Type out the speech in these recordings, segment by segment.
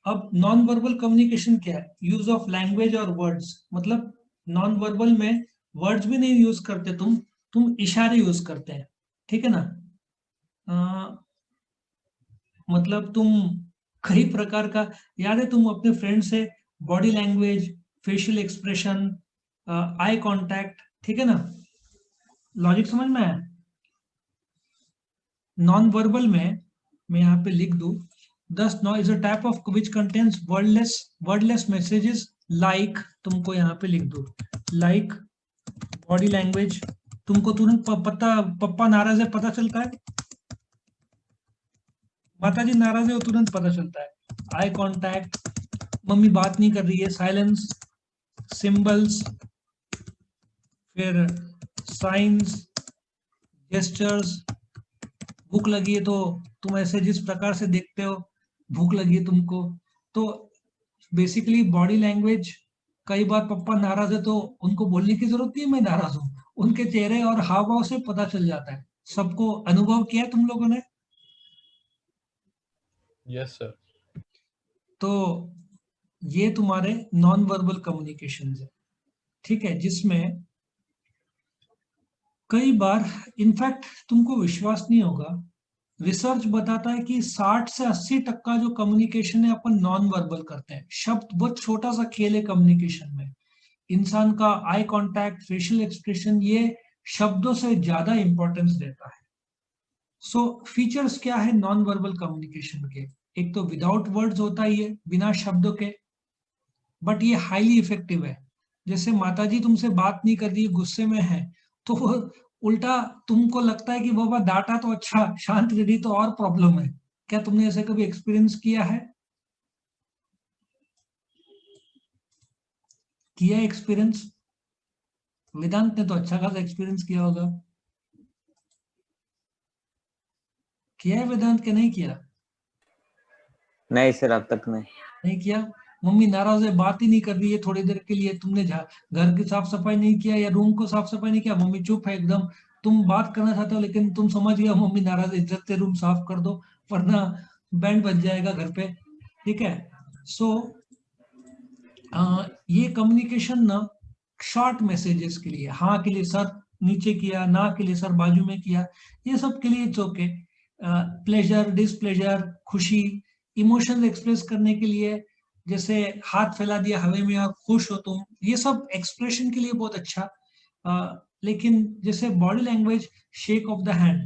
अब non verbal communication क्या है? यूज ऑफ लैंग्वेज और वर्ड्स, मतलब नॉन वर्बल में वर्ड्स भी नहीं यूज करते तुम इशारे यूज करते हैं, ठीक है ना। मतलब तुम कई प्रकार का, याद है तुम अपने फ्रेंड से body language, facial expression, eye contact, ठीक है ना, लॉजिक समझ में आया? नॉन वर्बल में मैं यहाँ पे लिख दूं, thus now is a type of which contains wordless messages like, तुमको यहाँ पे लिख दूं like बॉडी लैंग्वेज, तुमको तुरंत पता, पप्पा नाराज है पता चलता है, माताजी नाराज है वो तुरंत पता चलता है, आई कांटेक्ट, मम्मी बात नहीं कर रही है, साइलेंस, सिंबल्स, फिर साइंस, जेस्चर्स, भूख लगी है तो तुम ऐसे जिस प्रकार से देखते हो, भूख लगी है तुमको, तो बेसिकली बॉडी लैंग्वेज, कई बार पापा नाराज है तो उनको बोलने की जरूरत नहीं है मैं नाराज हूँ, उनके चेहरे और हाव भाव से पता चल जाता है। सबको अनुभव किया तुम लोगों ने? Yes sir. तो ये तुम्हारे नॉन वर्बल कम्युनिकेशन है, ठीक है, जिसमें कई बार, इनफैक्ट तुमको विश्वास नहीं होगा, रिसर्च बताता है कि 60 से 80% जो कम्युनिकेशन है अपन नॉन वर्बल करते हैं। शब्द बहुत छोटा सा खेल है कम्युनिकेशन में, इंसान का आई कांटेक्ट, फेशियल एक्सप्रेशन, ये शब्दों से ज्यादा इंपॉर्टेंस देता है। सो फीचर्स क्या है नॉन वर्बल कम्युनिकेशन के? एक तो विदाउट वर्ड्स होता ही है, बिना शब्दों के, बट ये हाईली इफेक्टिव है। जैसे माताजी तुमसे बात नहीं कर रही है, गुस्से में है, तो वो उल्टा तुमको लगता है कि बाबा डांटा तो अच्छा, शांत रही तो और प्रॉब्लम है। क्या तुमने ऐसे कभी एक्सपीरियंस किया है? किया एक्सपीरियंस? वेदांत ने तो अच्छा खासा एक्सपीरियंस किया होगा, किया है वेदांत के नहीं किया? नहीं सर, अब तक नहीं। नहीं किया? मम्मी नाराज है, बात ही नहीं कर रही है थोड़ी देर के लिए, तुमने घर की साफ सफाई नहीं किया या रूम को साफ सफाई नहीं किया, मम्मी चुप है एकदम, तुम बात करना चाहते हो लेकिन तुम समझ गया मम्मी नाराज है, इज्जत से रूम साफ कर दो वरना बैंड बज जाएगा घर पे, ठीक है। सो ये कम्युनिकेशन ना शॉर्ट मैसेजेस के लिए, हाँ के लिए सर नीचे किया, ना के लिए सर बाजू में किया, ये सब के लिए इट्स ओके। प्लेजर, डिसप्लेजर, खुशी, इमोशन एक्सप्रेस करने के लिए, जैसे हाथ फैला दिया हवा में और खुश हो तुम, ये सब एक्सप्रेशन के लिए बहुत अच्छा। लेकिन जैसे body language, shake of the hand,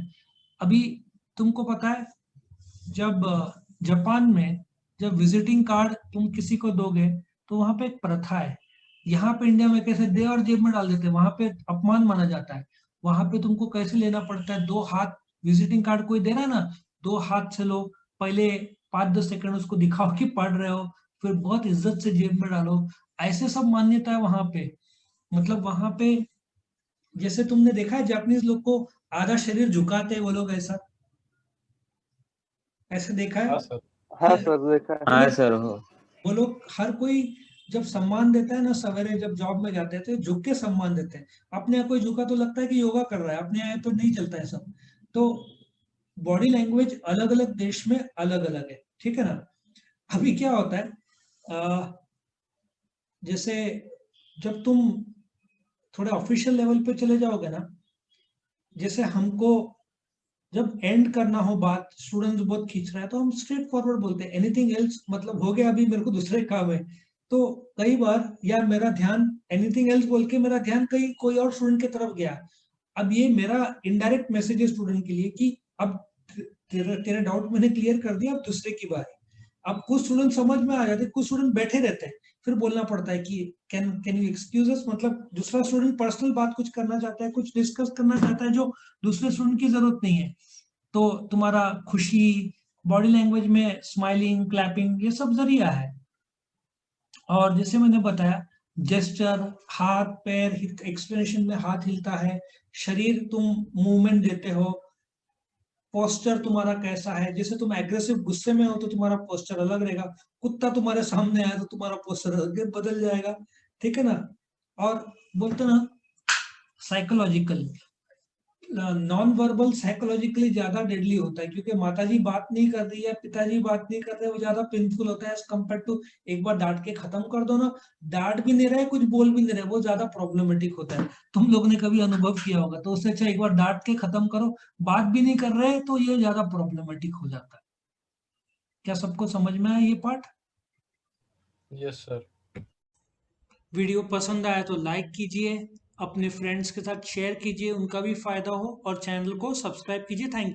अभी तुमको पता है जब जापान में जब विजिटिंग कार्ड तुम किसी को दोगे तो वहां पे एक प्रथा है, यहाँ पे इंडिया में कैसे दे और जेब में डाल देते हैं, वहां पे अपमान माना जाता है। वहां पे तुमको कैसे लेना पड़ता है, 2 हाथ, विजिटिंग कार्ड कोई दे रहा है ना, 2 हाथ से लो, पहले 5-10 सेकंड उसको दिखाओ कि पढ़ रहे हो, फिर बहुत इज्जत से जेब में डालो, ऐसे सब मान्यता है वहां पे। मतलब वहां पे जैसे तुमने देखा है जापानीज लोग को आधा शरीर झुकाते हैं वो लोग, ऐसा ऐसे देखा है? हाँ सर। हाँ सर, देखा है। हाँ सर, हो। वो लोग हर कोई जब सम्मान देता है ना, सवेरे जब जॉब में जाते हैं तो झुक के सम्मान देते हैं, अपने यहाँ कोई झुका तो लगता है कि योगा कर रहा है, अपने यहाँ तो नहीं चलता है सब। तो बॉडी लैंग्वेज अलग अलग देश में अलग अलग है, ठीक है ना। अभी क्या होता है, जैसे जब तुम थोड़े ऑफिशियल लेवल पे चले जाओगे ना, जैसे हमको जब एंड करना हो बात, स्टूडेंट्स बहुत खींच रहा है तो हम स्ट्रेट फॉरवर्ड बोलते हैं, एनीथिंग एल्स, मतलब हो गया अभी मेरे को दूसरे काम है। तो कई बार यार मेरा ध्यान, एनीथिंग एल्स बोल के मेरा ध्यान कहीं कोई और स्टूडेंट की तरफ गया, अब ये मेरा इनडायरेक्ट मैसेज है स्टूडेंट के लिए कि अब तेरा डाउट मैंने क्लियर कर दिया, अब दूसरे की बारी। अब कुछ स्टूडेंट समझ में आ जाते, कुछ स्टूडेंट बैठे रहते हैं, फिर बोलना पड़ता है कि कैन यू एक्सक्यूज अस, मतलब दूसरा स्टूडेंट पर्सनल बात कुछ करना चाहता है, कुछ डिस्कस करना चाहता है जो दूसरे स्टूडेंट की जरूरत नहीं है, तो तुम्हारा खुशी, बॉडी लैंग्वेज में स्माइलिंग, क्लैपिंग, ये सब जरिया है। और जैसे मैंने बताया, जेस्चर, हाथ पैर, एक्सप्रेशन में हाथ हिलता है, शरीर तुम मूवमेंट देते हो, पोस्चर तुम्हारा कैसा है, जैसे तुम एग्रेसिव गुस्से में हो तो तुम्हारा पोस्चर अलग रहेगा, कुत्ता तुम्हारे सामने आया तो तुम्हारा पोस्चर अलग बदल जाएगा, ठीक है ना। और बोलते ना साइकोलॉजिकल, नॉन वर्बल साइकोलॉजिकली ज्यादा डेडली होता है, क्योंकि माताजी बात नहीं कर रही है, पिताजी बात नहीं कर रहे, वो ज्यादा पेनफुल होता है एज कम्पेयर टू एक बार डांट के खत्म कर दो ना। डांट भी नहीं रहे, कुछ बोल भी नहीं रहे, वो ज्यादा प्रॉब्लमेटिक होता है। तुम लोग ने कभी अनुभव किया होगा, तो उससे अच्छा एक बार डांट के खत्म करो। बात भी नहीं कर रहे तो ये ज्यादा प्रॉब्लमेटिक हो जाता है। क्या सबको समझ में आया ये पार्ट? Yes sir. वीडियो पसंद आया तो लाइक कीजिए, अपने फ्रेंड्स के साथ शेयर कीजिए, उनका भी फायदा हो, और चैनल को सब्सक्राइब कीजिए। Thank you.